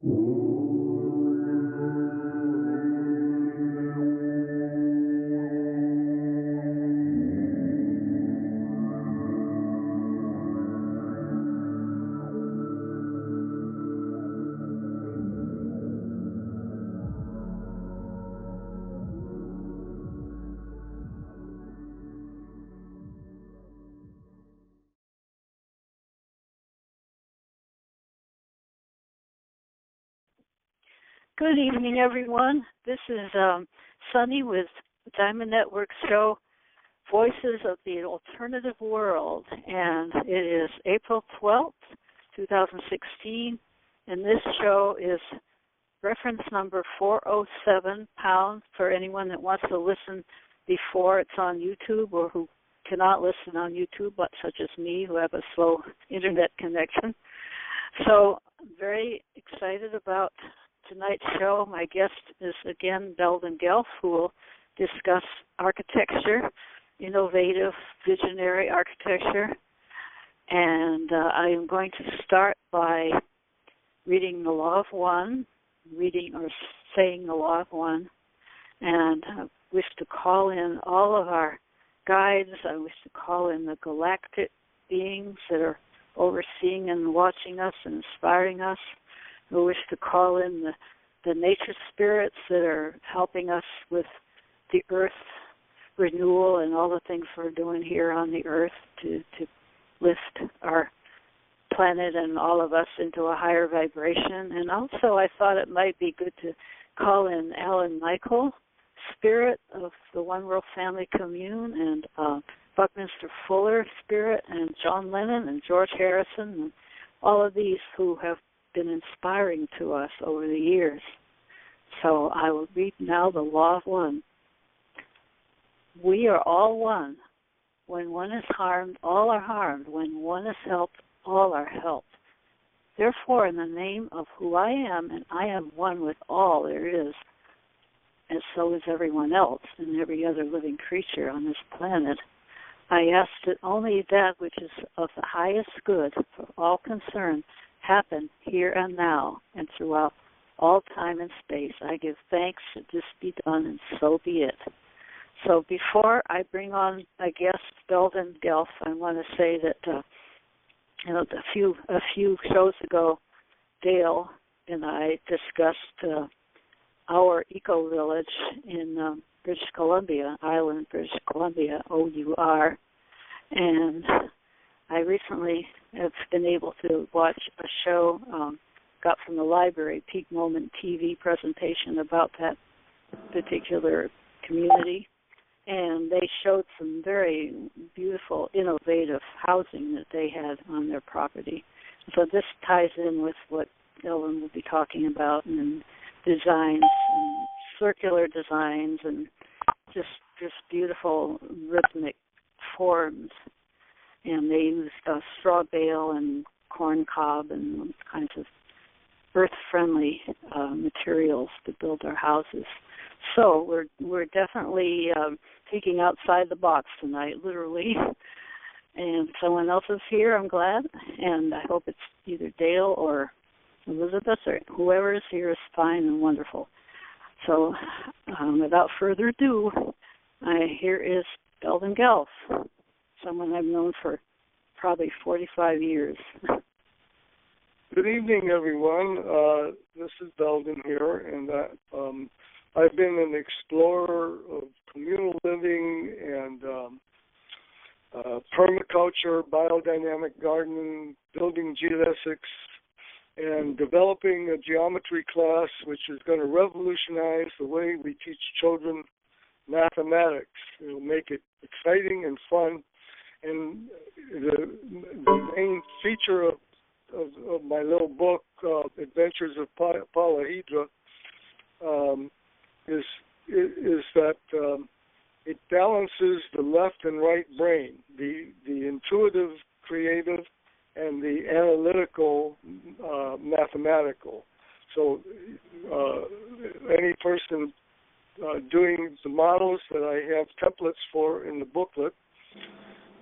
Good evening, everyone. This is Sunny with Diamond Network show, Voices of the Alternative World, and it is April 12th, 2016, and this show is reference number 407 pound for anyone that wants to listen before it's on YouTube or who cannot listen on YouTube, but such as me who have a slow internet connection. So I'm very excited about tonight's show. My guest is again Belden Guelph, who will discuss architecture, innovative, visionary architecture. And I am going to start by reading the Law of One, reading or saying the Law of One, and I wish to call in all of our guides. I wish to call in the galactic beings that are overseeing and watching us and inspiring us. We wish to call in the nature spirits that are helping us with the earth renewal and all the things we're doing here on the earth to lift our planet and all of us into a higher vibration. And also I thought it might be good to call in Alan Michael, spirit of the One World Family Commune, and Buckminster Fuller, spirit, and John Lennon and George Harrison, and all of these who have been inspiring to us over the years. So I will read now the Law of One. We are all one. When one is harmed, all are harmed. When one is helped, all are helped. Therefore, in the name of who I am, and I am one with all there is, and so is everyone else and every other living creature on this planet, I ask that only that which is of the highest good for all concerned happen here and now and throughout all time and space. I give thanks that this be done, and so be it. So before I bring on my guest, Belden Guelph, I want to say that a few shows ago, Dale and I discussed our eco-village in British Columbia, Island, British Columbia, OUR, and I recently have been able to watch a show got from the library, Peak Moment TV presentation about that particular community, and they showed some very beautiful, innovative housing that they had on their property. So this ties in with what Ellen will be talking about, and designs, and circular designs, and just beautiful rhythmic forms. And they used straw bale and corn cob and those kinds of earth-friendly materials to build our houses. So we're definitely thinking outside the box tonight, literally. And someone else is here, I'm glad, and I hope it's either Dale or Elizabeth or whoever is here is fine and wonderful. So without further ado, here is Belden Guelph, someone I've known for probably 45 years. Good evening, everyone. This is Belden here, and I've been an explorer of communal living and permaculture, biodynamic gardening, building geodesics, and developing a geometry class which is going to revolutionize the way we teach children mathematics. It'll make it exciting and fun. And the main feature of my little book, Adventures of Paula Hydra, is that it balances the left and right brain, the intuitive, creative, and the analytical, mathematical. So any person doing the models that I have templates for in the booklet,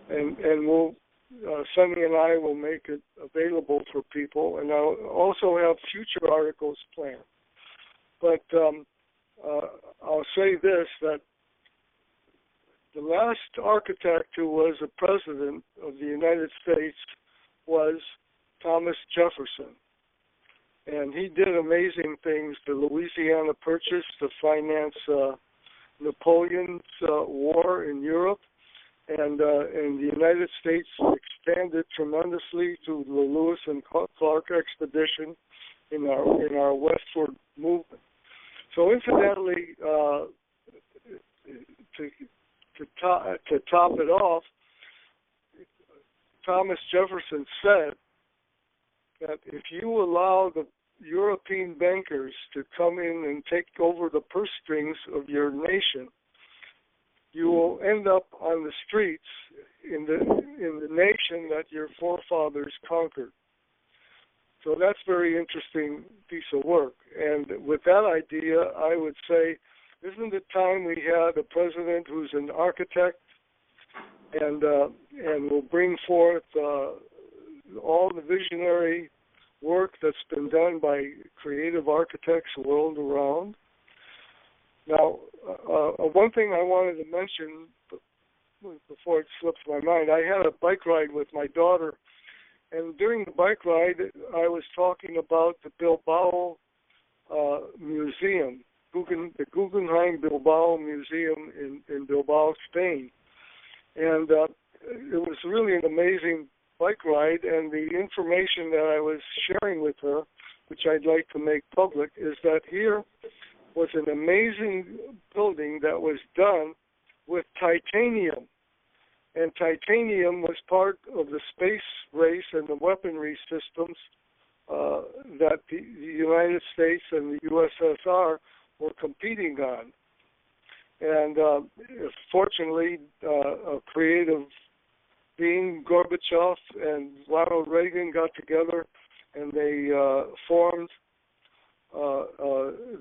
and we'll Sonny and I will make it available for people, and I'll also have future articles planned. But I'll say this, that the last architect who was a president of the United States was Thomas Jefferson. And he did amazing things. The Louisiana Purchase to finance Napoleon's war in Europe. And the United States expanded tremendously through the Lewis and Clark expedition in our westward movement. So incidentally, to top it off, Thomas Jefferson said that if you allow the European bankers to come in and take over the purse strings of your nation, you will end up on the streets in the nation that your forefathers conquered. So that's a very interesting piece of work. And with that idea, I would say, isn't it time we had a president who's an architect and will bring forth all the visionary work that's been done by creative architects world around? Now, one thing I wanted to mention before it slips my mind, I had a bike ride with my daughter, and during the bike ride, I was talking about the Bilbao Museum, the Guggenheim Bilbao Museum in Bilbao, Spain. And it was really an amazing bike ride, and the information that I was sharing with her, which I'd like to make public, is that here was an amazing building that was done with titanium. And titanium was part of the space race and the weaponry systems that the United States and the USSR were competing on. And fortunately, a creative being, Gorbachev and Ronald Reagan, got together and they formed,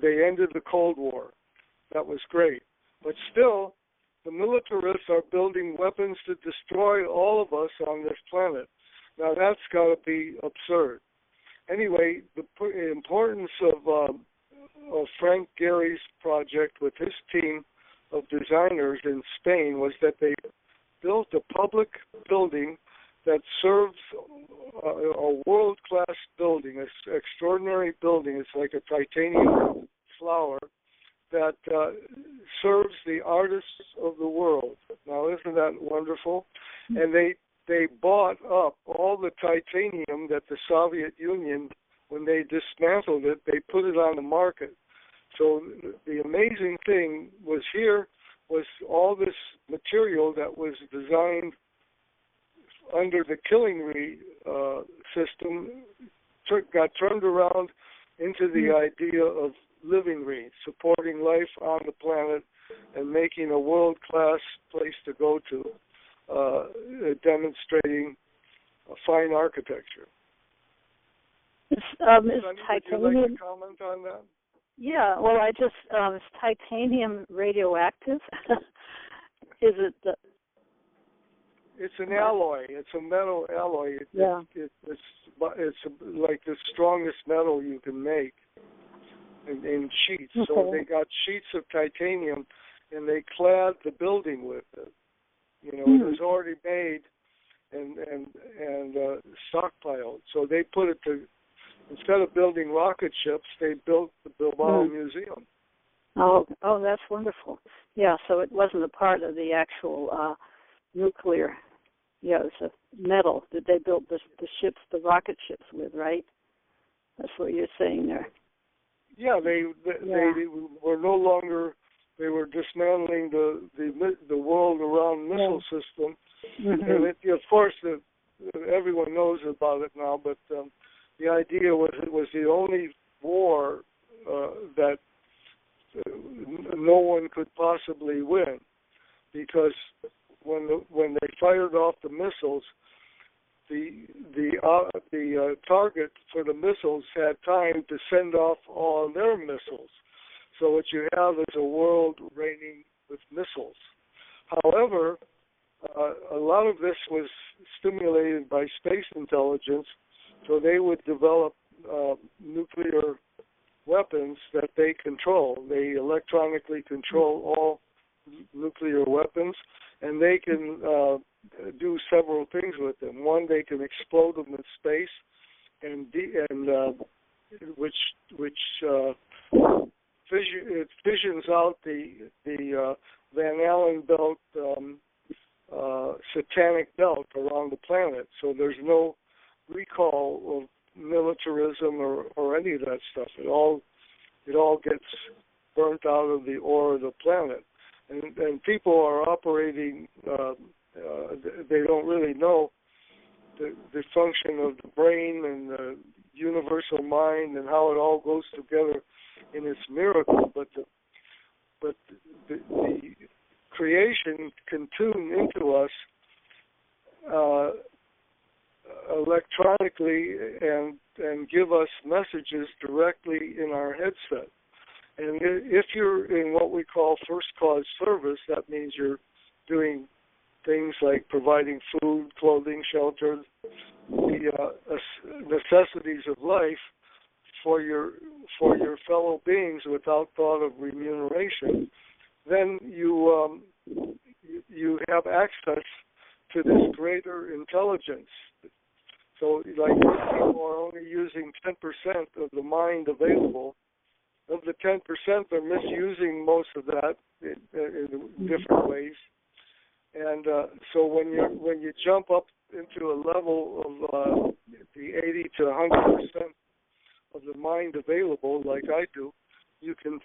they ended the Cold War. That was great. But still, the militarists are building weapons to destroy all of us on this planet. Now that's got to be absurd. Anyway, the importance of Frank Gehry's project with his team of designers in Spain was that they built a public building that serves a world-class building, an extraordinary building. It's like a titanium flower that serves the artists of the world. Now, isn't that wonderful? And they bought up all the titanium that the Soviet Union, when they dismantled it, they put it on the market. So the amazing thing was here was all this material that was designed under the Killingry system got turned around into the idea of Livingry, supporting life on the planet and making a world-class place to go to, demonstrating fine architecture. Is would titanium? you like to comment on that? Yeah, well, is titanium radioactive? Is it the... It's an alloy. It's a metal alloy. It's like the strongest metal you can make in sheets. Okay. So they got sheets of titanium, and they clad the building with it. You know, it was already made and stockpiled. So they put it to, instead of building rocket ships, they built the Bilbao Museum. Oh, that's wonderful. Yeah, so it wasn't a part of the actual nuclear. Yeah, it's a metal that they built the ships, the rocket ships with, right? That's what you're saying there. Yeah, they were no longer. They were dismantling the world around missile system, and of course everyone knows about it now. But the idea was it was the only war that no one could possibly win, because when they fired off the missiles, the target for the missiles had time to send off all their missiles. So what you have is a world reigning with missiles. However, a lot of this was stimulated by space intelligence, so they would develop nuclear weapons that they control. They electronically control all nuclear weapons, and they can do several things with them. One, they can explode them in space, which it fissions out the Van Allen belt, satanic belt around the planet. So there's no recall of militarism or any of that stuff. It all gets burnt out of the ore of the planet. And people are operating, they don't really know the function of the brain and the universal mind and how it all goes together in its miracle. But the creation can tune into us electronically and give us messages directly in our headset. And if you're in what we call first cause service, that means you're doing things like providing food, clothing, shelter, the necessities of life for your fellow beings without thought of remuneration, then you have access to this greater intelligence. So, like, people are only using 10% of the mind available. Of the 10%, they're misusing most of that in different ways. And so when you jump up into a level of the 80 to 100% of the mind available, like I do, you can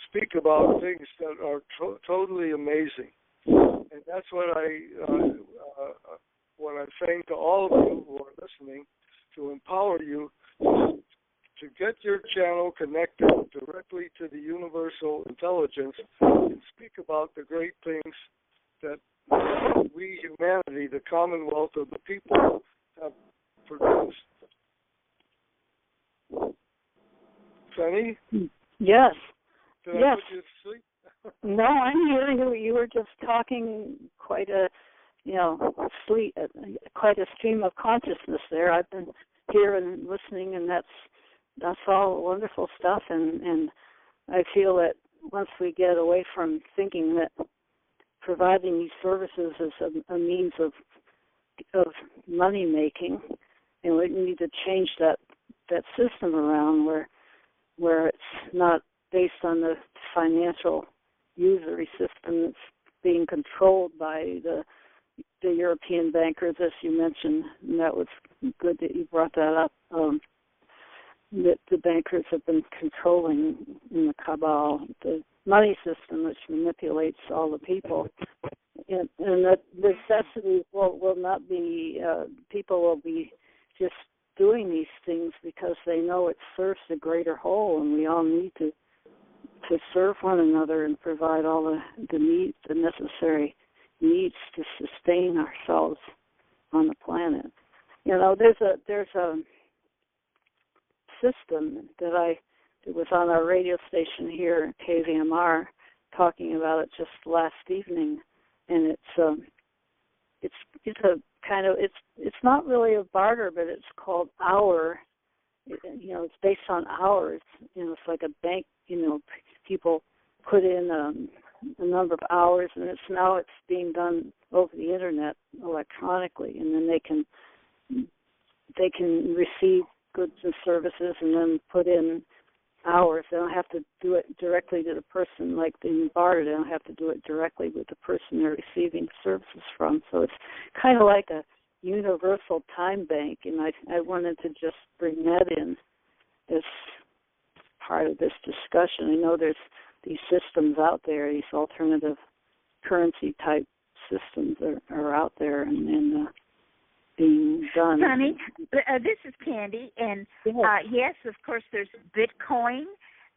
speak about things that are totally amazing. And that's what I'm saying to all of you who are listening, to empower you to get your channel connected directly to the universal intelligence and speak about the great things that we, humanity, the commonwealth of the people, have produced. Sunny? Yes. Did I put you to sleep? No, I'm here. You were just talking quite a stream of consciousness there. I've been here and listening, and that's all wonderful stuff. And I feel that once we get away from thinking that providing these services is a means of money making, and we need to change that system around where it's not based on the financial usury system that's being controlled by the European bankers, as you mentioned, and that was good that you brought that up, that the bankers have been controlling in the cabal the money system, which manipulates all the people. And that necessity will not be, people will be just doing these things because they know it serves a greater whole, and we all need to serve one another and provide all the needs, the necessary needs to sustain ourselves on the planet. You know, there's a system that was on our radio station here, KVMR, talking about it just last evening, and it's not really a barter, but it's called hour. You know, it's based on hours. You know, it's like a bank. You know, people put in a number of hours, and it's being done over the internet electronically, and then they can receive goods and services and then put in hours. They don't have to do it directly to the person like the barter. They don't have to do it directly with the person they're receiving services from. So it's kind of like a universal time bank, and I wanted to just bring that in as part of this discussion. I know there's these systems out there, these alternative currency type systems are out there and being done. Sunny, this is Candy, and yes, of course, there's Bitcoin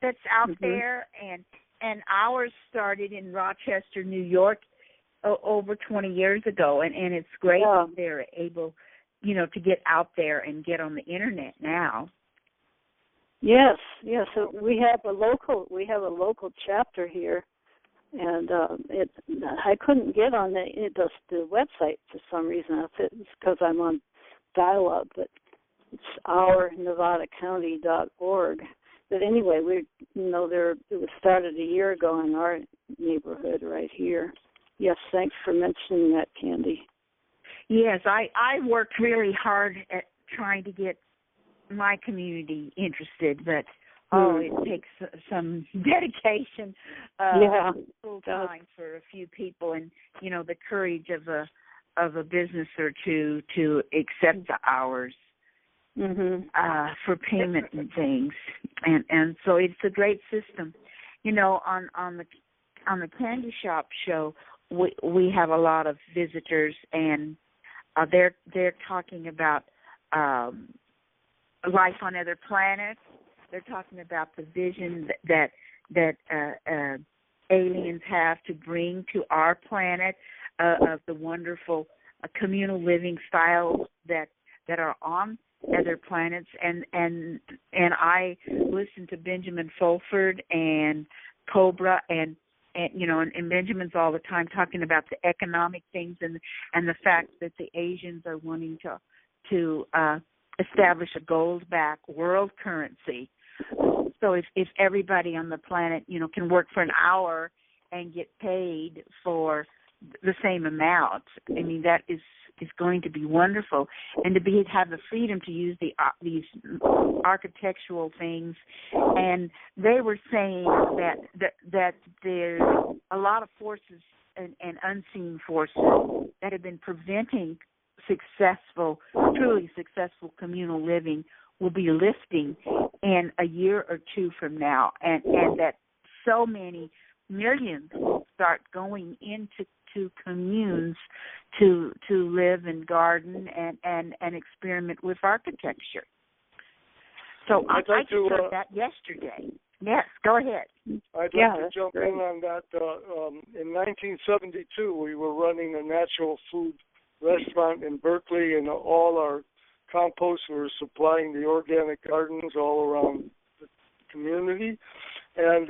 that's out there, and ours started in Rochester, New York, over 20 years ago, and it's great that they're able, to get out there and get on the internet now. Yes. So we have a local chapter here and I couldn't get on the website for some reason. I think it's because I'm on dial-up, but it's ournevadacounty.org. But anyway, it was started a year ago in our neighborhood right here. Yes, thanks for mentioning that, Candy. Yes, I worked really hard at trying to get my community interested, but it takes some dedication, full time for a few people, and the courage of a business or two to accept the hours for payment and things, and so it's a great system. On the Candy Shop show, we have a lot of visitors, and they're talking about life on other planets. They're talking about the vision that aliens have to bring to our planet, of the wonderful communal living styles that are on other planets. And I listen to Benjamin Fulford and Cobra and Benjamin's all the time talking about the economic things and the fact that the Asians are wanting to establish a gold-backed world currency. So if everybody on the planet, can work for an hour and get paid for the same amount, I mean, that is going to be wonderful. And to have the freedom to use these architectural things. And they were saying that there's a lot of forces and unseen forces that have been preventing truly successful communal living will be lifting in a year or two from now, and that so many millions will start going into communes to live and garden and experiment with architecture. So I just heard that yesterday. Yes, go ahead. I'd like to jump in on that. In 1972, we were running a natural food restaurant in Berkeley, and all our compost were supplying the organic gardens all around the community. And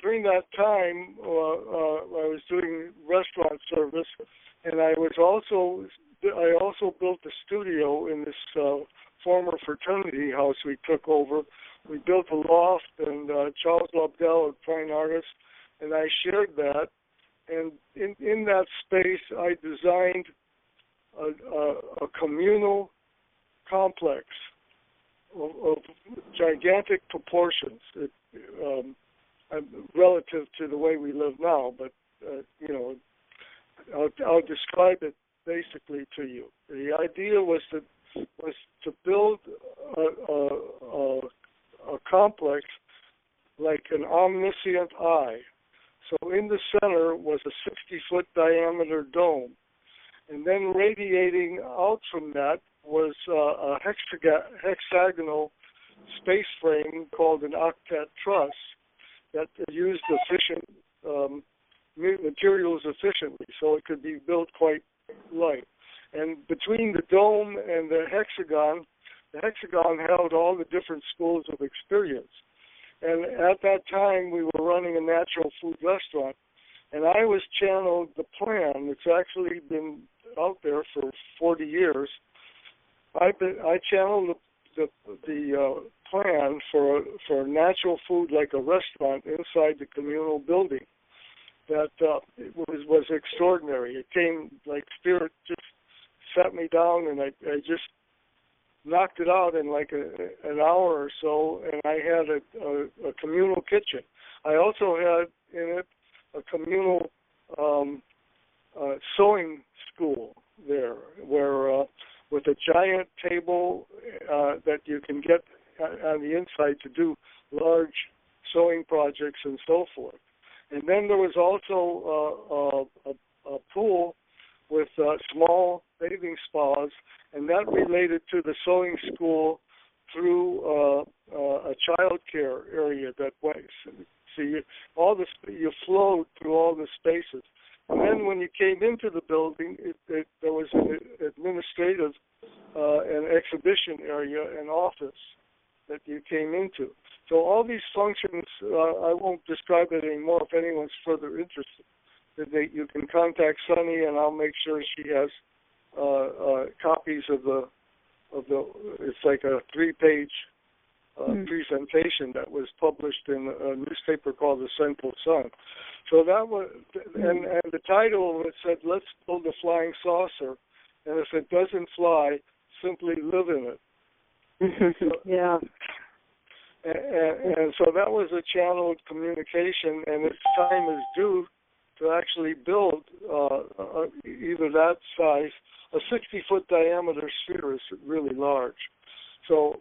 during that time, I was doing restaurant service, and I also built a studio in this former fraternity house we took over. We built a loft, and Charles Lobdell, a fine artist, and I shared that. And in that space, I designed a communal complex of gigantic proportions, relative to the way we live now. But I'll describe it basically to you. The idea was to build a complex like an omniscient eye. So in the center was a 60-foot diameter dome. And then radiating out from that was a hexagonal space frame called an octet truss that used efficient materials efficiently, so it could be built quite light. And between the dome and the hexagon held all the different schools of experience. And at that time, we were running a natural food restaurant, and I was channeled the plan. It's actually been out there for 40 years. I channeled the plan for a natural food like a restaurant inside the communal building. That it was extraordinary. It came like spirit just sat me down, and I just knocked it out in like an hour or so, and I had a communal kitchen. I also had in it a communal sewing school there, where with a giant table that you can get on the inside to do large sewing projects and so forth. And then there was also a pool with small bathing spas, and that related to the sewing school through a child care area that went. So you flowed through all the spaces. And then when you came into the building, there was an administrative and exhibition area and office. that you came into. So all these functions, I won't describe it anymore. If anyone's further interested, you can contact Sunny, and I'll make sure she has copies of the. It's like a 3-page presentation that was published in a newspaper called the Central Sun. So that was, and the title of it said, "Let's build a flying saucer," and if it doesn't fly, simply live in it. Yeah. And so that was a channeled communication, and its time is due to actually build either that size. A 60-foot diameter sphere is really large. So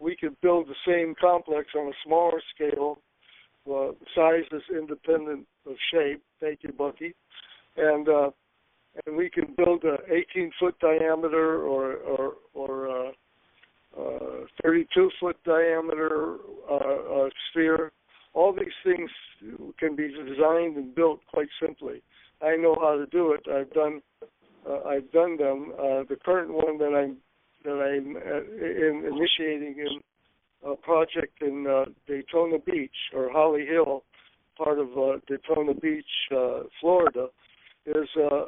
we could build the same complex on a smaller scale. Size is independent of shape. Thank you, Bucky. And we can build a 18-foot diameter or 32-foot diameter sphere. All these things can be designed and built quite simply. I know how to do it. I've done them. The current one that I'm initiating in a project in Daytona Beach, or Holly Hill, part of Daytona Beach, Florida, is a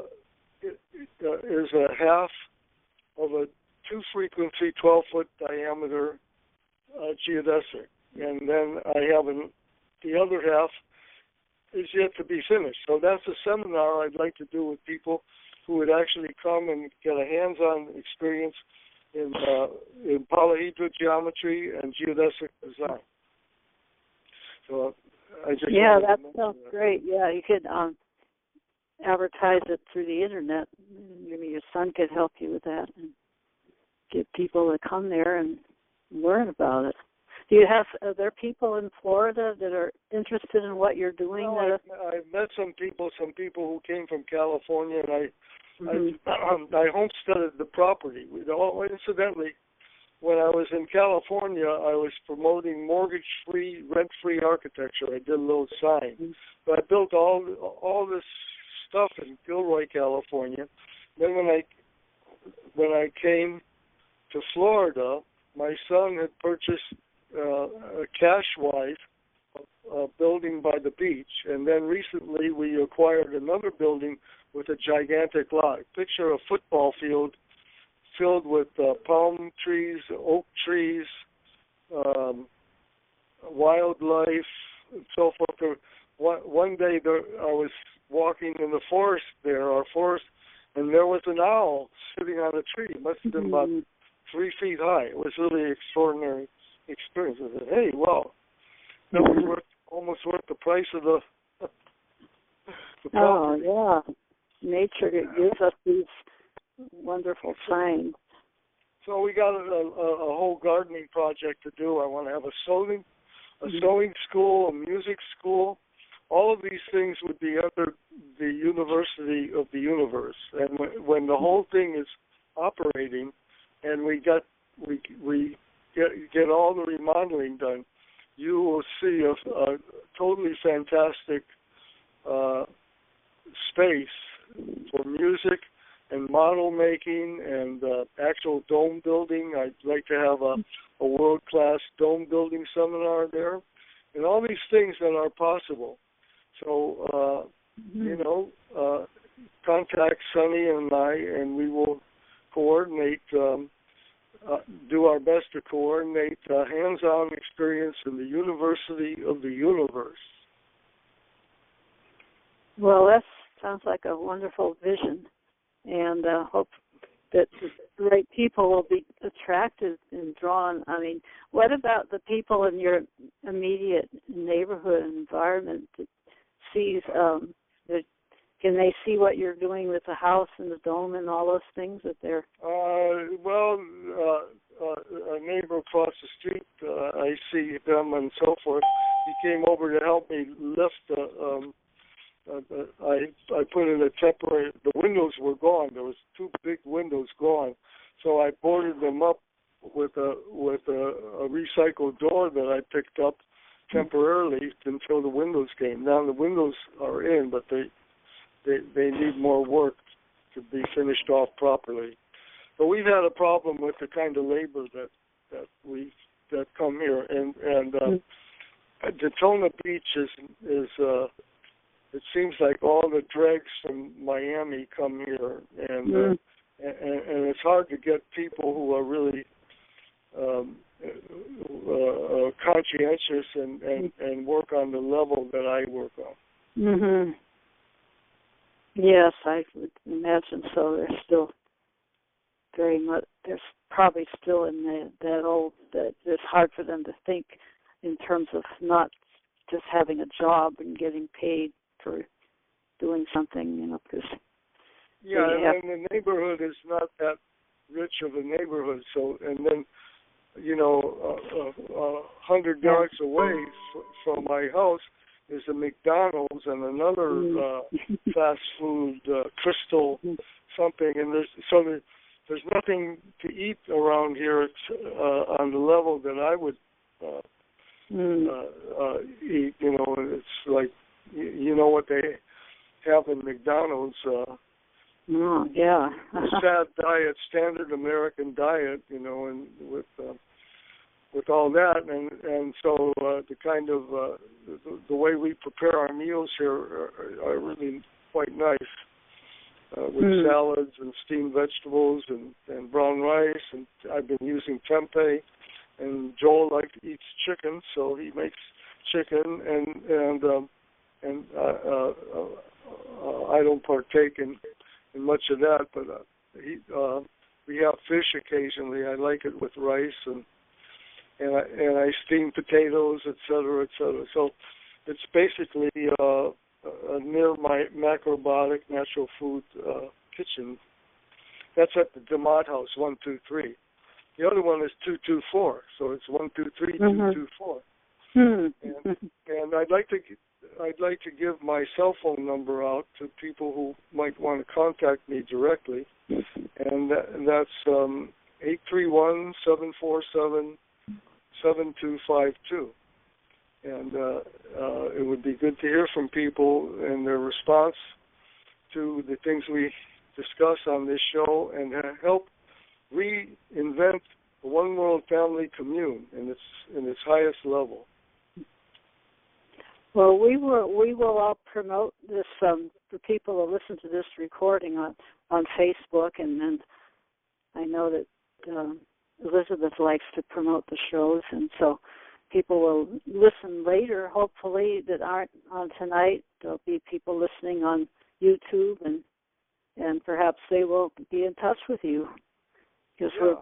half of a 2-frequency 12-foot diameter geodesic, and then I have the other half is yet to be finished. So that's a seminar I'd like to do with people who would actually come and get a hands-on experience in polyhedral geometry and geodesic design. So I just that sounds great. Yeah, you could advertise it through the internet. Maybe your son could help you with that and get people to come there and learn about it. Do you have other people in Florida that are interested in what you're doing? Well, I've met some people who came from California, and I homesteaded the property. Incidentally, when I was in California, I was promoting mortgage-free, rent-free architecture. I did a little sign. So I built all this stuff in Gilroy, California. Then when I came to Florida, my son had purchased cash-wise a building by the beach, and then recently we acquired another building with a gigantic lot. Picture a football field filled with palm trees, oak trees, wildlife, and so forth. One day I was walking in the forest there, our forest, and there was an owl sitting on a tree. It must have been about 3 feet high. It was really an extraordinary experience. I said, hey, wow, that was almost worth the price of the property. Oh, yeah. Nature gives us these wonderful signs. So we got a whole gardening project to do. I want to have a sewing school, a music school. All of these things would be under the University of the Universe. And when the whole thing is operating, and we get all the remodeling done, you will see a totally fantastic space for music and model making and actual dome building. I'd like to have a world-class dome building seminar there, and all these things that are possible. So, contact Sunny and I, and we will coordinate, do our best to coordinate hands-on experience in the University of the Universe. Well, that sounds like a wonderful vision, and hope that the right people will be attracted and drawn. I mean, what about the people in your immediate neighborhood and environment that sees, can they see what you're doing with the house and the dome and all those things that they're... a neighbor across the street, I see them and so forth. He came over to help me lift I put in a temporary, the windows were gone. There was 2 big windows gone. So I boarded them up with a recycled door that I picked up temporarily until the windows came. Now the windows are in, but they need more work to be finished off properly. But we've had a problem with the kind of labor that we that come here, and Daytona Beach is it seems like all the dregs from Miami come here, and it's hard to get people who are really conscientious and work on the level that I work on. Mhm. Yes, I would imagine so. They're still very much. They're probably still in that old. That it's hard for them to think in terms of not just having a job and getting paid for doing something. You know, because and the neighborhood is not that rich of a neighborhood. So, and then 100 yards away from my house is a McDonald's and another fast food, Crystal something, and there's nothing to eat around here. It's on the level that I would eat. You know, it's like what they have in McDonald's. Sad diet, standard American diet. You know, and with all that, and so the kind of the way we prepare our meals here are really quite nice, with salads and steamed vegetables and brown rice, and I've been using tempeh, and Joel eats chicken, so he makes chicken, and I don't partake in much of that, but we have fish occasionally. I like it with rice and I steam potatoes, et cetera, et cetera. So it's basically a near my macrobiotic natural food kitchen. That's at the DeMott House, 123. The other one is 224, so it's 123 224. And I'd like to give my cell phone number out to people who might want to contact me directly, and that's 831-747-7252, and it would be good to hear from people and their response to the things we discuss on this show, and help reinvent the one world family commune in its highest level. Well, we will all promote this for people who listen to this recording on Facebook, and then I know that Elizabeth likes to promote the shows, and so people will listen later, hopefully, that aren't on tonight. There'll be people listening on YouTube, and perhaps they will be in touch with you, because we're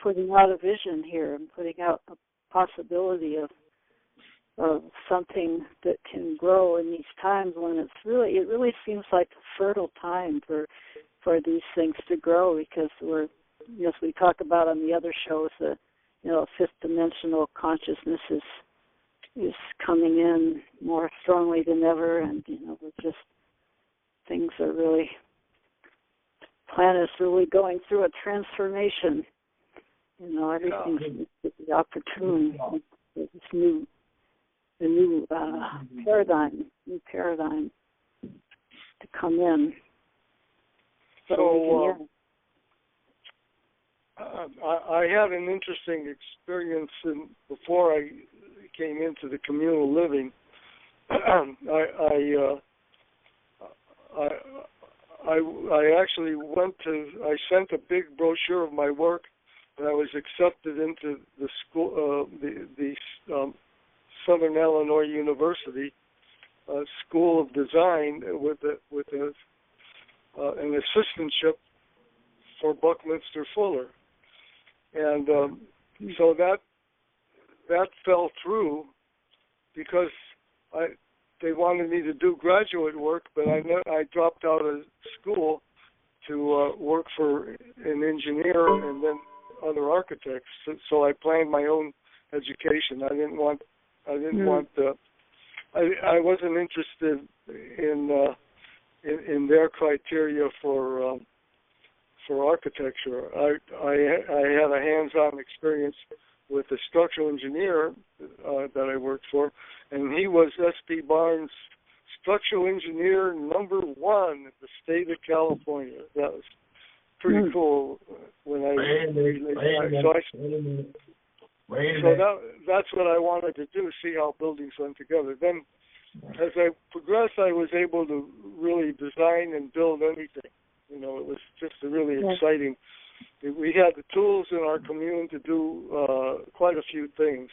putting out a vision here and putting out a possibility of something that can grow in these times when it really seems like a fertile time for these things to grow, because as we talk about on the other shows, fifth dimensional consciousness is coming in more strongly than ever, and things are really, the planet is really going through a transformation. Everything's opportune. This new paradigm to come in. So I had an interesting experience before I came into the communal living. I actually I sent a big brochure of my work, and I was accepted into the school, the Southern Illinois University School of Design with an assistantship for Buckminster Fuller, and so that fell through because they wanted me to do graduate work, but I dropped out of school to work for an engineer and then other architects. So I planned my own education. I wasn't interested in their criteria for architecture. I had a hands-on experience with a structural engineer that I worked for, and he was S.P. Barnes' structural engineer number 1 in the state of California. That was pretty cool. When Wait a So minute. that's what I wanted to do, see how buildings went together. Then as I progressed, I was able to really design and build anything. You know, it was just really exciting. We had the tools in our commune to do quite a few things.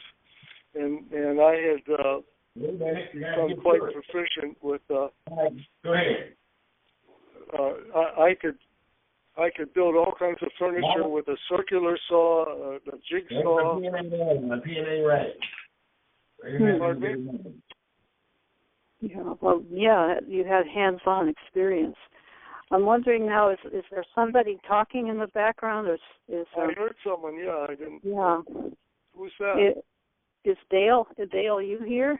And I had become quite proficient with. Go ahead. I could build all kinds of furniture with a circular saw, a jigsaw. The P&A right. Pardon me? Yeah, well, yeah, you had hands-on experience. I'm wondering now, is there somebody talking in the background, or is I heard someone. Yeah, I didn't. Yeah. Who's that? Is Dale? Dale, you here?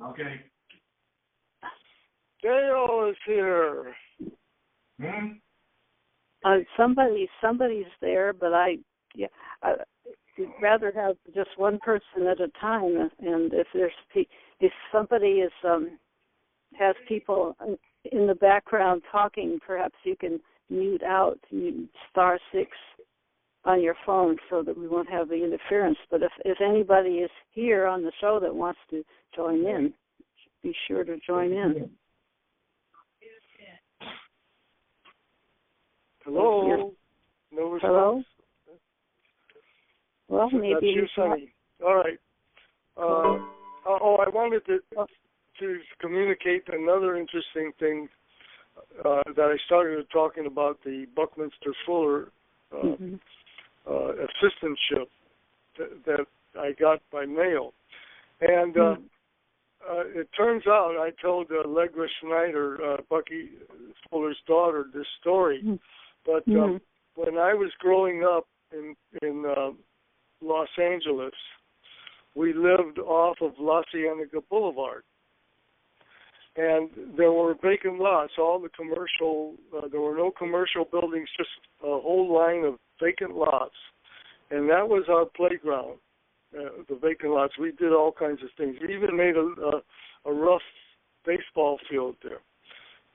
Okay. Dale is here. Somebody's there, but I'd rather have just one person at a time. And if somebody has people in the background talking, perhaps you can mute out, *6 on your phone, so that we won't have the interference. But if anybody is here on the show that wants to join in, be sure to join in. Hello. No response. Hello. Well, So maybe that's you, Sonny. All right. I wanted to communicate another interesting thing that I started talking about, the Buckminster Fuller assistantship that I got by mail. And it turns out, I told Allegra Schneider, Bucky Fuller's daughter, this story. But when I was growing up in Los Angeles, we lived off of La Cienega Boulevard. And there were vacant lots, all the commercial, there were no commercial buildings, just a whole line of vacant lots. And that was our playground, the vacant lots. We did all kinds of things. We even made a rough baseball field there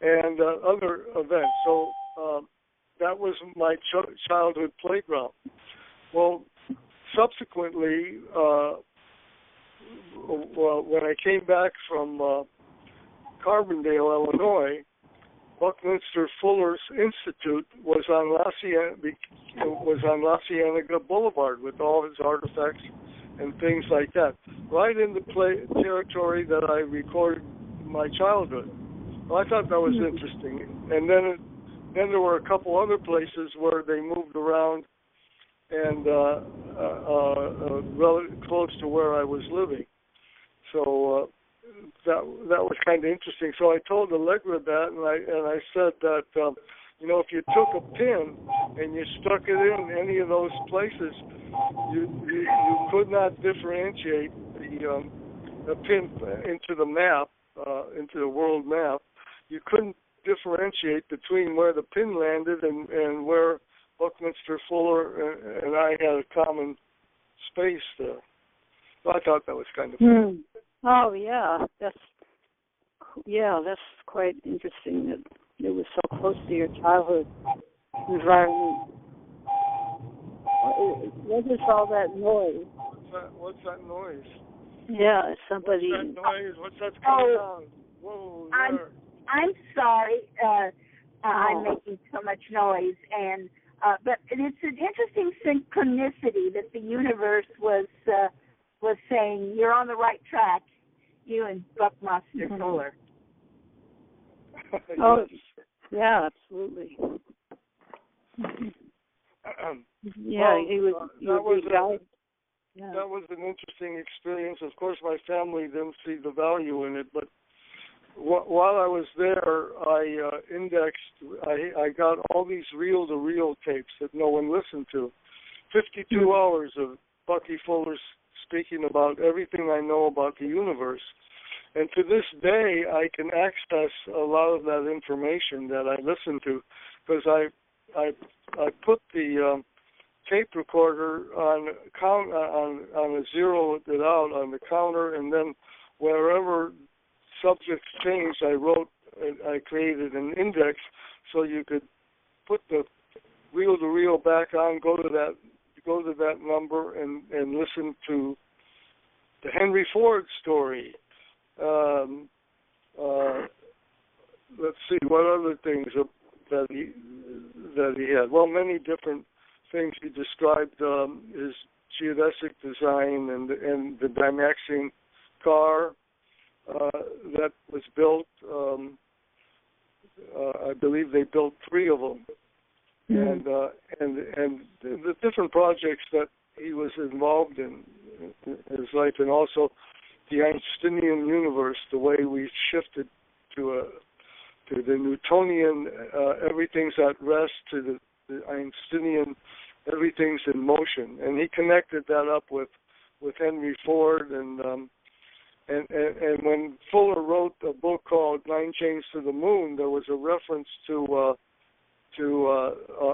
and other events. So that was my childhood playground. Well, subsequently, when I came back from Carbondale, Illinois, Buckminster Fuller's Institute was on La Cienega Boulevard with all his artifacts and things like that, right in the territory that I recorded my childhood. Well, I thought that was interesting. And then there were a couple other places where they moved around and relatively close to where I was living. So that was kind of interesting. So I told Allegra that, and I said that if you took a pin and you stuck it in any of those places, you could not differentiate the pin into the map, into the world map. You couldn't differentiate between where the pin landed and where Buckminster Fuller and I had a common space there. So I thought that was kind of fun. Oh, yeah. That's quite interesting that it was so close to your childhood environment. What is all that noise? What's that noise? Yeah, somebody. What's that noise? What's that coming on? Whoa, there. I'm sorry. I'm making so much noise, and but it's an interesting synchronicity that the universe was saying you're on the right track, you and Buckminster Fuller. Oh, yeah, absolutely. Yeah, well, he was. That was an interesting experience. Of course, my family didn't see the value in it, but while I was there, I indexed. I got all these reel-to-reel tapes that no one listened to. 52 hours of Bucky Fuller speaking about everything I know about the universe. And to this day, I can access a lot of that information that I listened to, because I put the tape recorder on a zeroed it out on the counter, and then wherever subjects changed, I created an index so you could put the reel-to-reel back on, go to that go to that number and listen to the Henry Ford story. Let's see, what other things that he had? Well, many different things. He described his geodesic design and the Dymaxion car that was built. I believe they built 3 of them, and the different projects that he was involved in his life, and also the Einsteinian universe, the way we shifted to the Newtonian, everything's at rest, to the Einsteinian, everything's in motion, and he connected that up with Henry Ford, and when Fuller wrote a book called 9 Chains to the Moon, there was a reference to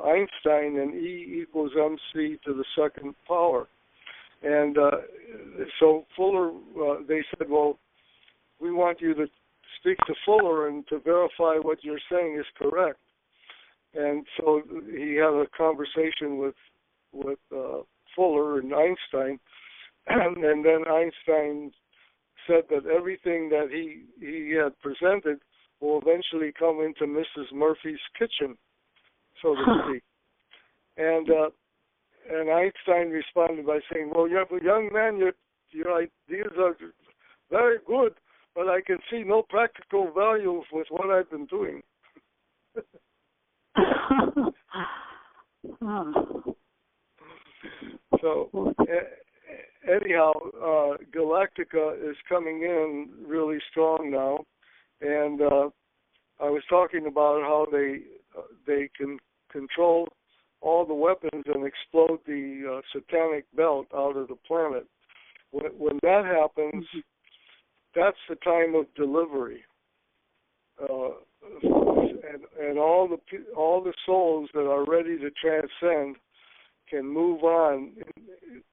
Einstein and E equals mc to the second power, and so Fuller, they said, well, we want you to speak to Fuller and to verify what you're saying is correct. And so he had a conversation with Fuller and Einstein, and then Einstein said that everything that he had presented will eventually come into Mrs. Murphy's kitchen, so to speak. And Einstein responded by saying, well, young man, your ideas are very good, but I can see no practical value with what I've been doing. So, anyhow, Galactica is coming in really strong now, and I was talking about how they can control all the weapons and explode the satanic belt out of the planet. When that happens, that's the time of delivery, and all the souls that are ready to transcend can move on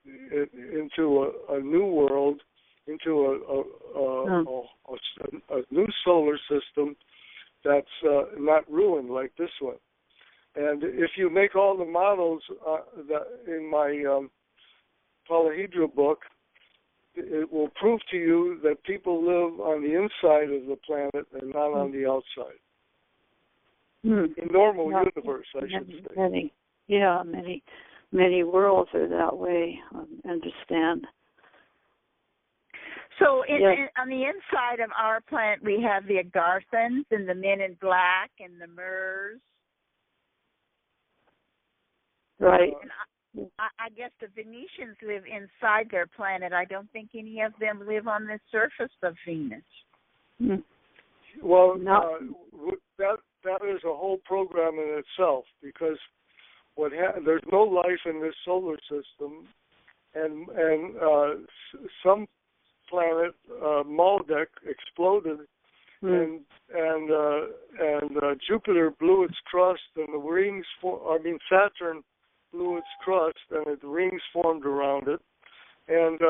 into a new world, into a new solar system that's not ruined like this one. And if you make all the models that in my Polyhedra book, it will prove to you that people live on the inside of the planet and not on the outside. In normal universe, I should say. Many worlds are that way. Understand. So on the inside of our planet, we have the Agarthans and the Men in Black and the Murs. Right. And I guess the Venetians live inside their planet. I don't think any of them live on the surface of Venus. Well, that is a whole program in itself, because there's no life in this solar system, and some planet, Maldek, exploded, and Jupiter blew its crust, and the rings. Saturn blew its crust, and the rings formed around it, and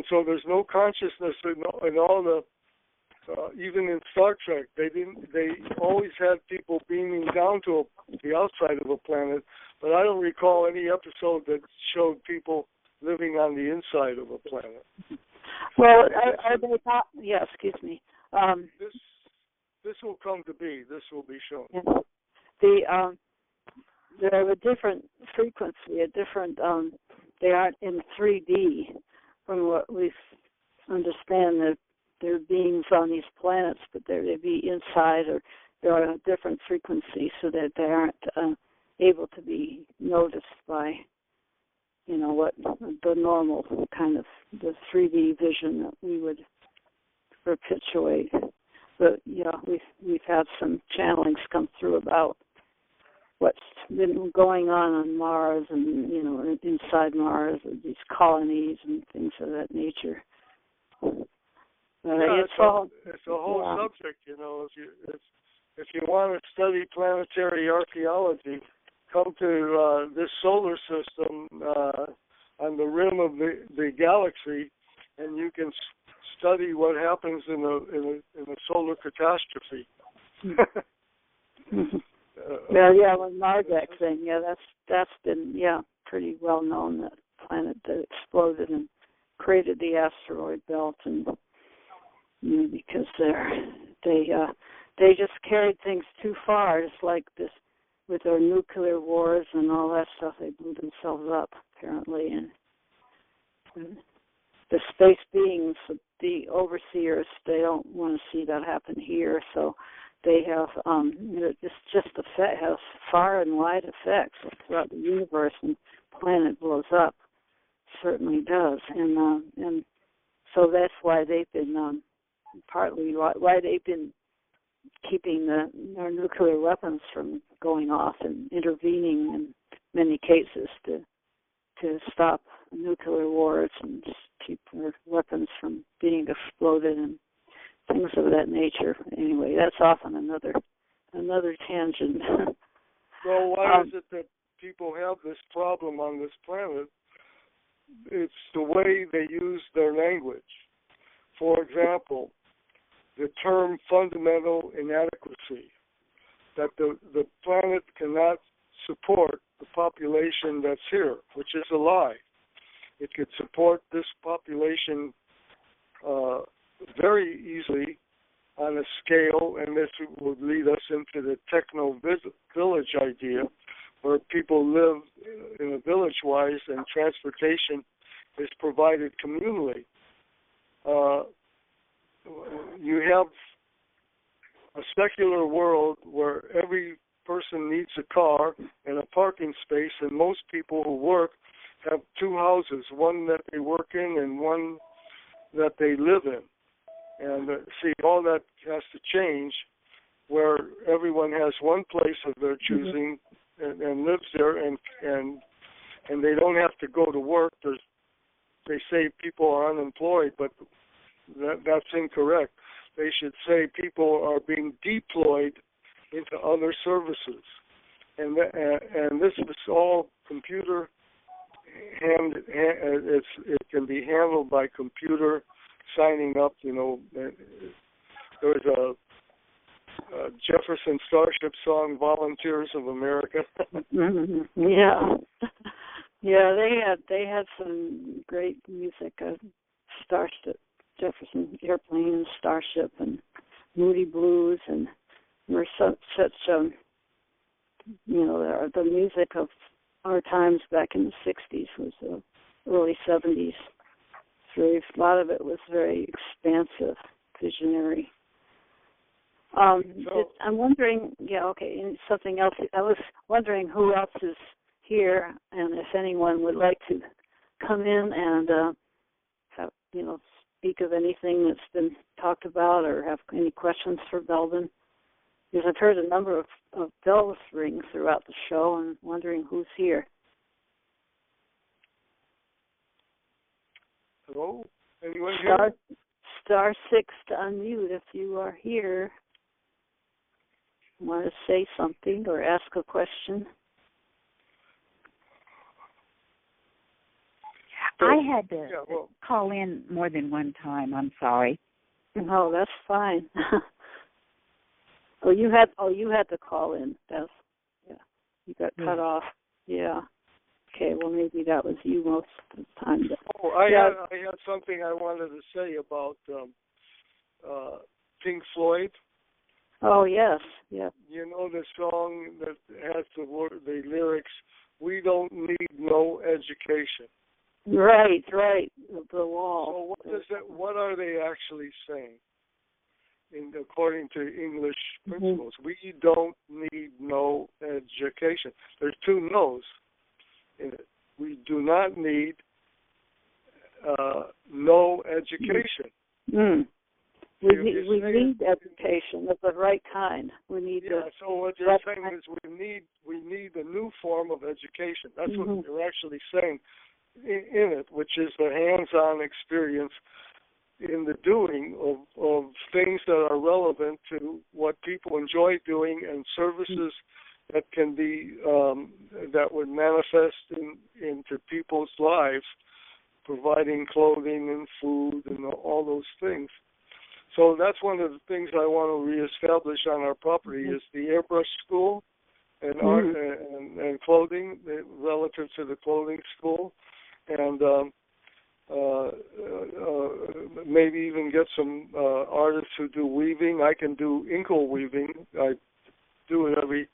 so there's no consciousness in all the. Even in Star Trek, they always had people beaming down to the outside of a planet, but I don't recall any episode that showed people living on the inside of a planet. Well, are they not? Yeah, excuse me. This will come to be. This will be shown. They have a different frequency, they aren't in 3D from what we understand. That they're beings on these planets, but they'd be inside, or they're on a different frequency, so that they aren't able to be noticed by, what the normal kind of the 3D vision that we would perpetuate. But we've had some channelings come through about what's been going on Mars, and inside Mars, these colonies and things of that nature. It's a whole subject, If you want to study planetary archaeology, come to this solar system on the rim of the galaxy, and you can study what happens in a solar catastrophe. Well, Marduk thing, that's been pretty well known, that planet that exploded and created the asteroid belt, and because they just carried things too far, just like this with their nuclear wars and all that stuff. They blew themselves up apparently, and the space beings, the overseers, they don't want to see that happen here, so they have just has far and wide effects throughout the universe, and the planet blows up. Certainly does, and so that's why they've been partly why they've been keeping their nuclear weapons from going off and intervening in many cases to stop nuclear wars and just keep their weapons from being exploded and things of that nature. Anyway, that's often another tangent. Well, why is it that people have this problem on this planet? It's the way they use their language. For example, the term fundamental inadequacy, that the planet cannot support the population that's here, which is a lie. It could support this population very easily on a scale, and this would lead us into the techno-village idea, where people live in a village-wise and transportation is provided communally. You have a secular world where every person needs a car and a parking space, and most people who work have two houses, one that they work in and one that they live in. And see, all that has to change, where everyone has one place of their choosing and lives there, and they don't have to go to work. They say people are unemployed, but that's incorrect. They should say people are being deployed into other services, and this is all computer it can be handled by computer signing up. There's a Jefferson Starship song, "Volunteers of America." Yeah, they had some great music. Starship, Jefferson Airplane, Starship, and Moody Blues, and were such the music of our times back in the 60s was the early 70s. A lot of it was very expansive, visionary. I'm wondering, and something else. I was wondering who else is here, and if anyone would like to come in and have, speak of anything that's been talked about, or have any questions for Belden. Because I've heard a number of bells ring throughout the show, and wondering who's here. Hello? Anyone here? Star 6 to unmute if you are here. Want to say something or ask a question? I had to call in more than one time. I'm sorry. No, that's fine. You had to call in. You got cut off. Yeah. Okay. Well, maybe that was you most of the time. I had something I wanted to say about Pink Floyd. Oh yes. Yeah. You know the song that has the lyrics, "We don't need no education." Right. The Wall. So what are they actually saying? According to English principles, we don't need no education. There's two no's in it. We do not need no education. We need education of the right kind. We need. So what you're saying is we need a new form of education. That's what you're actually saying in it, which is the hands-on experience in the doing of things that are relevant to what people enjoy doing, and services that can be that would manifest into people's lives, providing clothing and food and all those things. So that's one of the things I want to reestablish on our property is the airbrush school, and art and clothing relative to the clothing school, and maybe even get some artists who do weaving. I can do inkle weaving. I do it every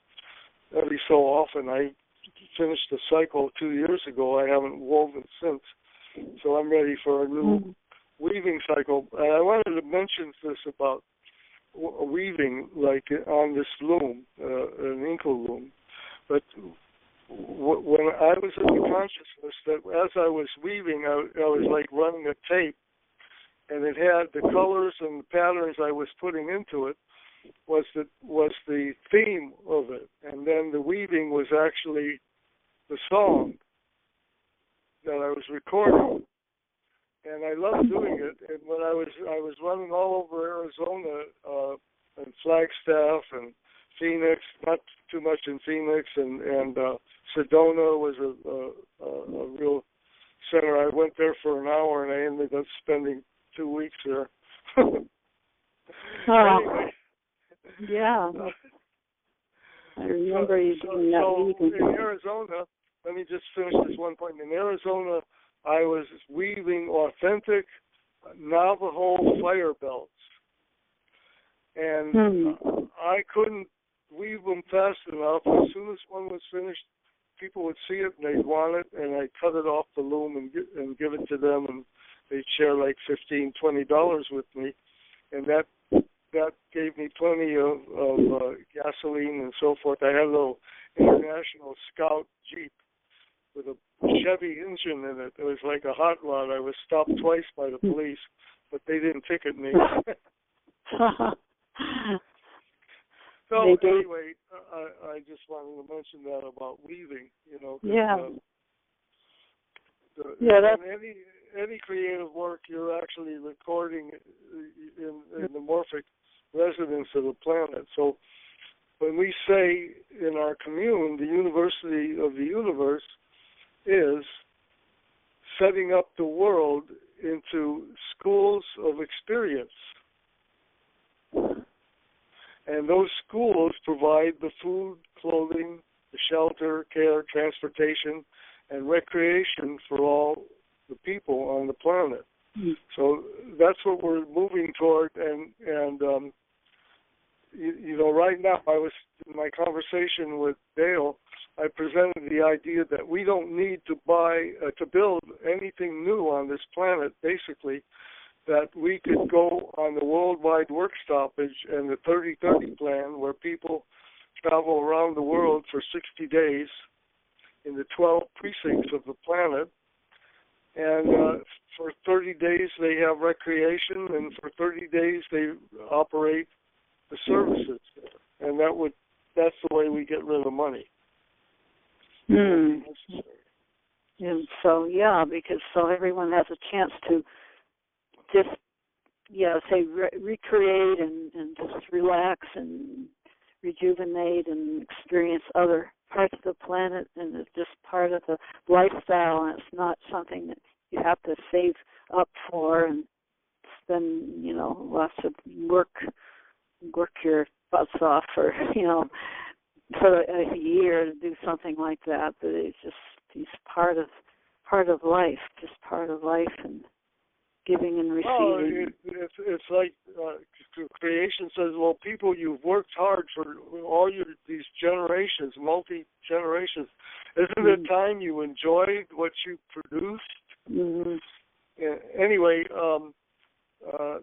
so often. I finished the cycle 2 years ago. I haven't woven since, so I'm ready for a new weaving cycle. And I wanted to mention this about weaving, like on this loom, an inkle loom. But when I was in the consciousness that as I was weaving, I was like running a tape, and it had the colors and the patterns I was putting into it was the theme of it, and then the weaving was actually the song that I was recording, and I loved doing it. And when I was running all over Arizona and Flagstaff and Phoenix, not too much in Phoenix, and Sedona was a real center. I went there for an hour, and I ended up spending 2 weeks there. Anyway. Yeah. I remember you doing that. So in Arizona, let me just finish this one point. In Arizona, I was weaving authentic Navajo fire belts. And I couldn't weave them fast enough. As soon as one was finished, people would see it and they'd want it, and I'd cut it off the loom and give it to them, and they'd share like $15, $20 with me. And that gave me plenty of gasoline and so forth. I had a little International Scout Jeep with a Chevy engine in it. It was like a hot rod. I was stopped twice by the police, but they didn't ticket me. So anyway, I just wanted to mention that about weaving, you know. Yeah. That's any creative work, you're actually recording in the morphic resonance of the planet. So when we say in our commune, the University of the Universe is setting up the world into schools of experience. And those schools provide the food, clothing, the shelter, care, transportation, and recreation for all the people on the planet. So that's what we're moving toward. And you know, right now, I was in my conversation with Dale, I presented the idea that we don't need to build anything new on this planet, basically, that we could go on the worldwide work stoppage and the 30-30 plan, where people travel around the world for 60 days in the 12 precincts of the planet. And for 30 days they have recreation, and for 30 days they operate the services. And that's the way we get rid of money. And so, because everyone has a chance to just, say, recreate and just relax and rejuvenate and experience other parts of the planet, and it's just part of the lifestyle, and it's not something that you have to save up for and spend, lots of work your butts off for a year to do something like that. But it's part of life, just part of life, and giving and receiving. It's like creation says, well, people, you've worked hard for all these generations, multi-generations. Isn't it time you enjoyed what you produced? Anyway,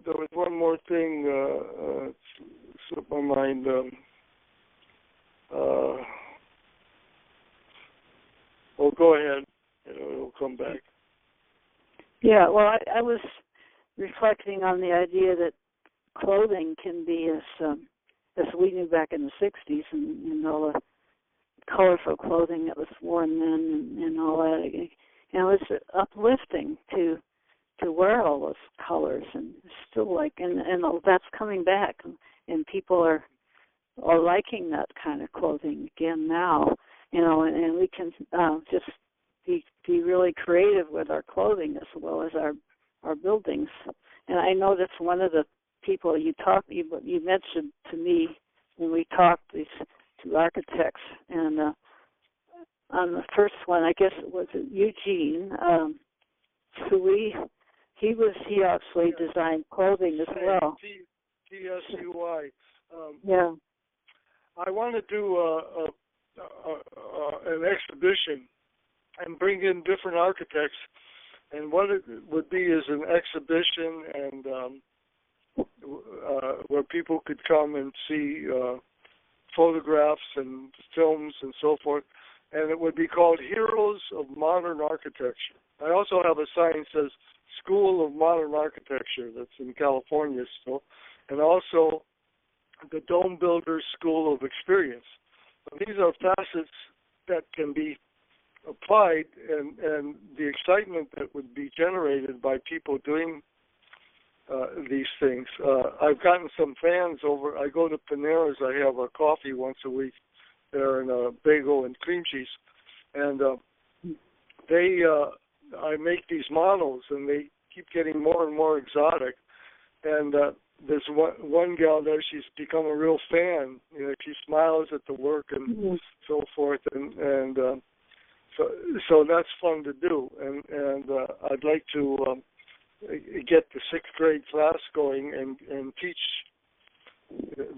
there was one more thing slipped my mind. Well, go ahead. It'll come back. Yeah, well, I was reflecting on the idea that clothing can be as we knew back in the 60s, and all the colorful clothing that was worn then and all that. It's uplifting to wear all those colors, and still and that's coming back, and people are liking that kind of clothing again now, and we can just be really creative with our clothing as well as our buildings. And I know that's one of the people you mentioned to me when we talked, these two architects, and on the first one, I guess it was Eugene Tsui. He actually designed clothing as well. TSUI. Yeah. I want to do an exhibition and bring in different architects, and what it would be is an exhibition and where people could come and see photographs and films and so forth, and it would be called Heroes of Modern Architecture. I also have a sign that says School of Modern Architecture that's in California still, and also the Dome Builders School of Experience. These are facets that can be applied, and the excitement that would be generated by people doing these things. I've gotten some fans over. I go to Panera's. I have a coffee once a week there, and a bagel and cream cheese, and I make these models, and they keep getting more and more exotic. And there's one gal there. She's become a real fan. You know, she smiles at the work and so forth, and so that's fun to do. And I'd like to get the 6th grade class going and teach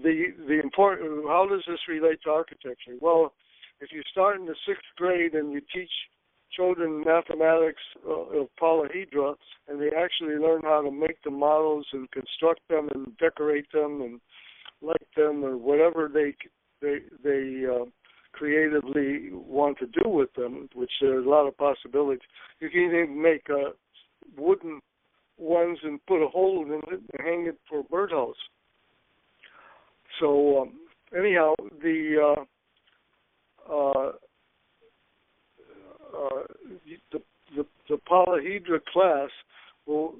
the important. How does this relate to architecture? Well, if you start in the 6th grade and you teach children mathematics of polyhedra, and they actually learn how to make the models and construct them and decorate them and light them or whatever they creatively want to do with them, which there's a lot of possibilities. You can even make wooden ones and put a hole in it and hang it for a birdhouse. So anyhow, the polyhedra class will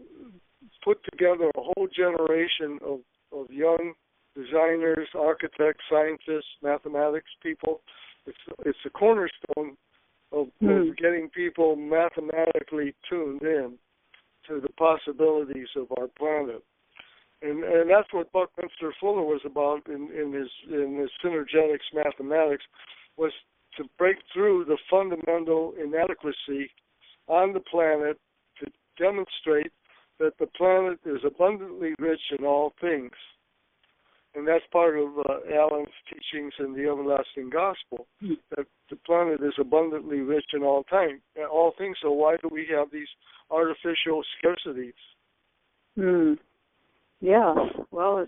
put together a whole generation of young designers, architects, scientists, mathematics people. It's a cornerstone of getting people mathematically tuned in to the possibilities of our planet. And that's what Buckminster Fuller was about in his synergetics mathematics, was to break through the fundamental inadequacy on the planet to demonstrate that the planet is abundantly rich in all things. And that's part of Alan's teachings in the Everlasting Gospel, that the planet is abundantly rich in all things. So why do we have these artificial scarcities? Yes. Well,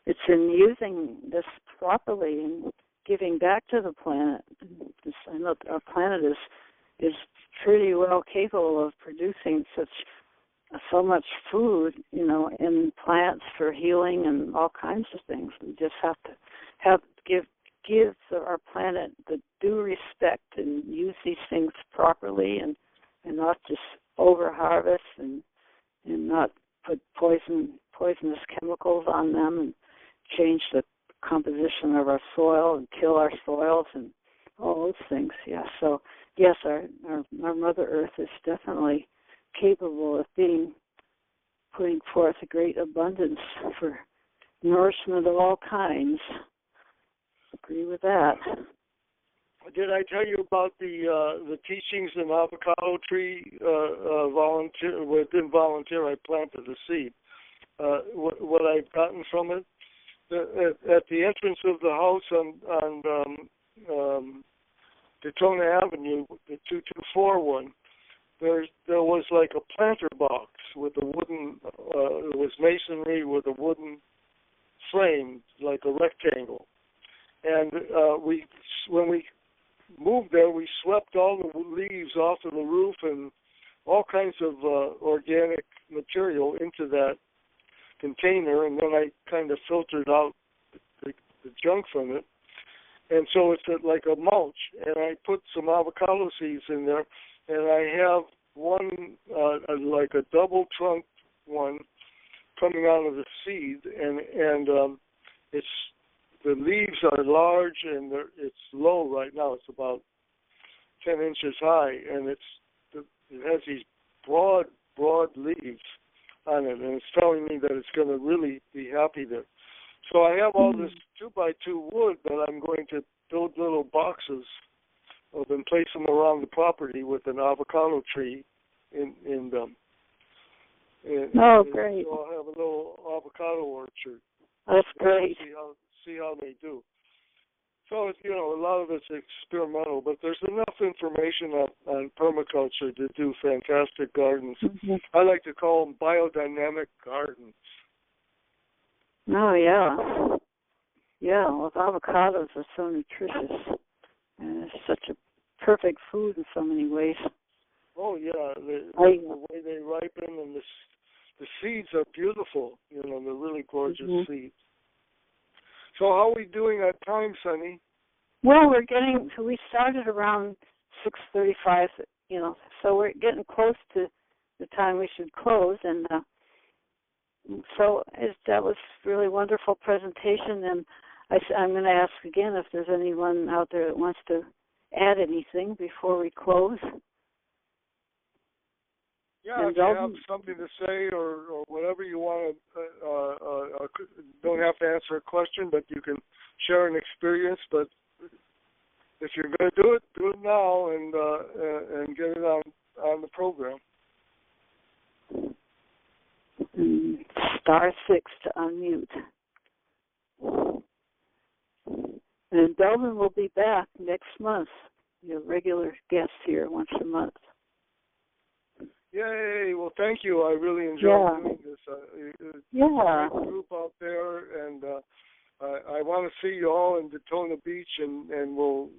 it's in using this properly and giving back to the planet. I know our planet is pretty well capable of producing so much food, in plants for healing and all kinds of things. We just have to give our planet the due respect and use these things properly, and not just over harvest and not put poisonous chemicals on them and change the composition of our soil and kill our soils and all those things. Yeah. So yes, our Mother Earth is definitely capable of putting forth a great abundance for nourishment of all kinds. Agree with that. Did I tell you about the teachings in avocado tree? Didn't volunteer. I planted the seed. What I've gotten from it, at the entrance of the house on Daytona Avenue, the 224 one. There was like a planter box with a wooden, it was masonry with a wooden frame, like a rectangle. And when we moved there, we swept all the leaves off of the roof and all kinds of organic material into that container, and then I kind of filtered out the junk from it. And so it's like a mulch, and I put some avocado seeds in there, and I have one, like a double trunk one, coming out of the seed, and it's the leaves are large and it's low right now. It's about 10 inches high, and it has these broad leaves on it, and it's telling me that it's going to really be happy there. So I have all this 2x2 wood that I'm going to build little boxes of and place them around the property with an avocado tree in them. And great. so I'll have a little avocado orchard. That's great. See how they do. So, a lot of it's experimental, but there's enough information on permaculture to do fantastic gardens. Mm-hmm. I like to call them biodynamic gardens. Oh, yeah. Yeah, well, avocados are so nutritious. And it's such a perfect food in so many ways. Oh, yeah. The way they ripen and the seeds are beautiful. They're really gorgeous seeds. So how are we doing on time, Sonny? Well, we started around 6:35, so we're getting close to the time we should close. And that was really wonderful presentation. And I'm going to ask again if there's anyone out there that wants to add anything before we close. Yeah, if you have something to say or whatever you want to, don't have to answer a question, but you can share an experience. But if you're going to do it now and get it on the program. Star 6 to unmute. And Delvin will be back next month. Your regular guest here once a month. Yay! Well, thank you. I really enjoyed doing this. It's a great group out there, and I want to see you all in Daytona Beach, and we'll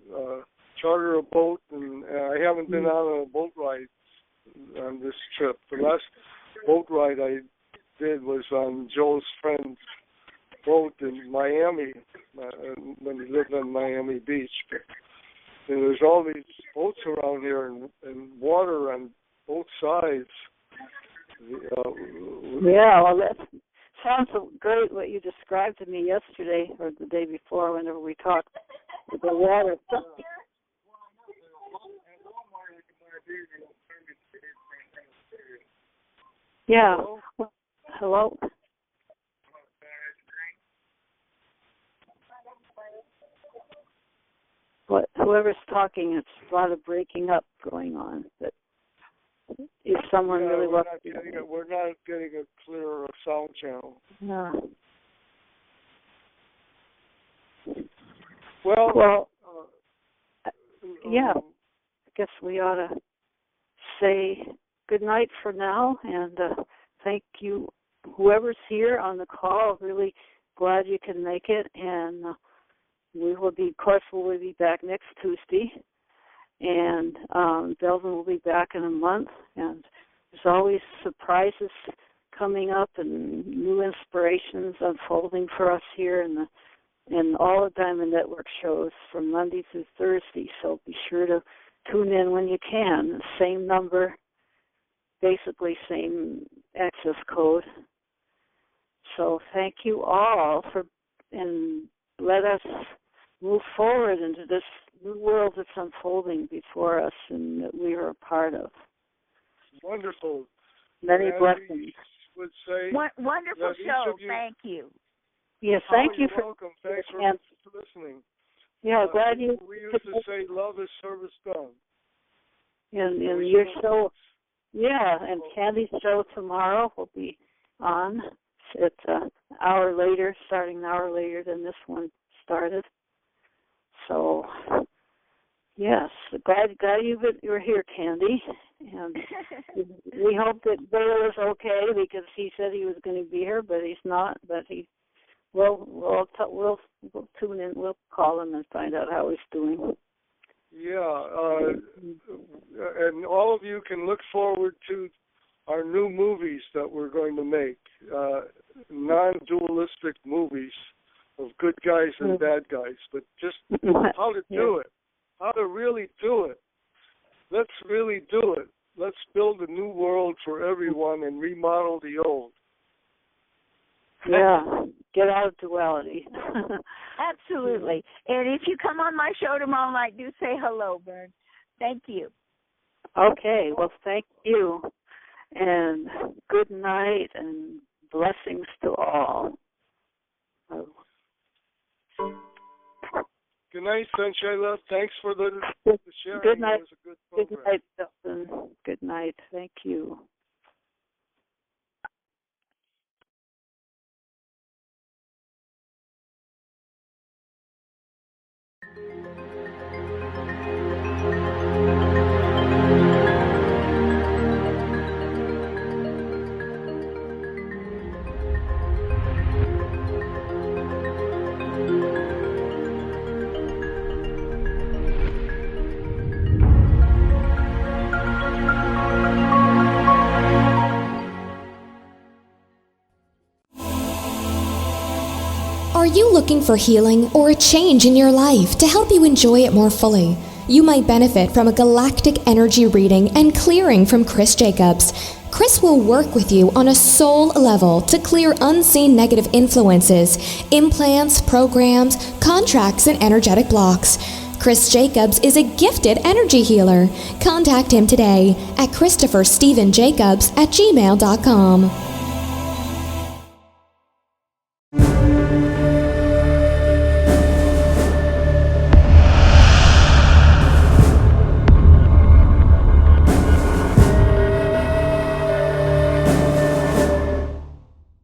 charter a boat. And I haven't been on a boat ride on this trip. The last boat ride I did was on Joe's friend's boat in Miami when he lived on Miami Beach. And there's all these boats around here and water on both sides. Well, that sounds great what you described to me yesterday or the day before whenever we talked with the water. Yeah. Hello? Whoever's talking, it's a lot of breaking up going on. But if someone really wants we're not getting a clear sound channel. No. Well, yeah. I guess we ought to say good night for now, and thank you, whoever's here on the call. Really glad you can make it, and we'll be back next Tuesday, and Delvin will be back in a month, and there's always surprises coming up and new inspirations unfolding for us here in all the Diamond Network shows from Monday through Thursday, so be sure to tune in when you can. Same number, basically same access code. So thank you all and let us move forward into this new world that's unfolding before us and that we are a part of. Wonderful. Many blessings. Would say wonderful show. Thank you. Yes, thank you for welcome. Thanks for listening. Yeah, glad you. We used to say, "Love is service done." And your show, and Candy's show tomorrow will be on. It's an hour later, starting an hour later than this one started. So, yes, glad you're here, Candy. And we hope that Bill is okay because he said he was going to be here, but he's not. But we'll tune in. We'll call him and find out how he's doing. Yeah, and all of you can look forward to our new movies that we're going to make, non-dualistic movies of good guys and bad guys, but just how to do it, how to really do it. Let's really do it. Let's build a new world for everyone and remodel the old. Yeah, get out of duality. Absolutely. And if you come on my show tomorrow night, do say hello, Vern. Thank you. Okay, well, thank you. And good night and blessings to all. Good night, Sunshine Love. Thanks for the sharing. Good night. It was a good Good program. night, Dustin. Good night. Thank you. Are you looking for healing or a change in your life to help you enjoy it more fully? You might benefit from a galactic energy reading and clearing from Chris Jacobs. Chris will work with you on a soul level to clear unseen negative influences, implants, programs, contracts, and energetic blocks. Chris Jacobs is a gifted energy healer. Contact him today at ChristopherStephenJacobs@gmail.com.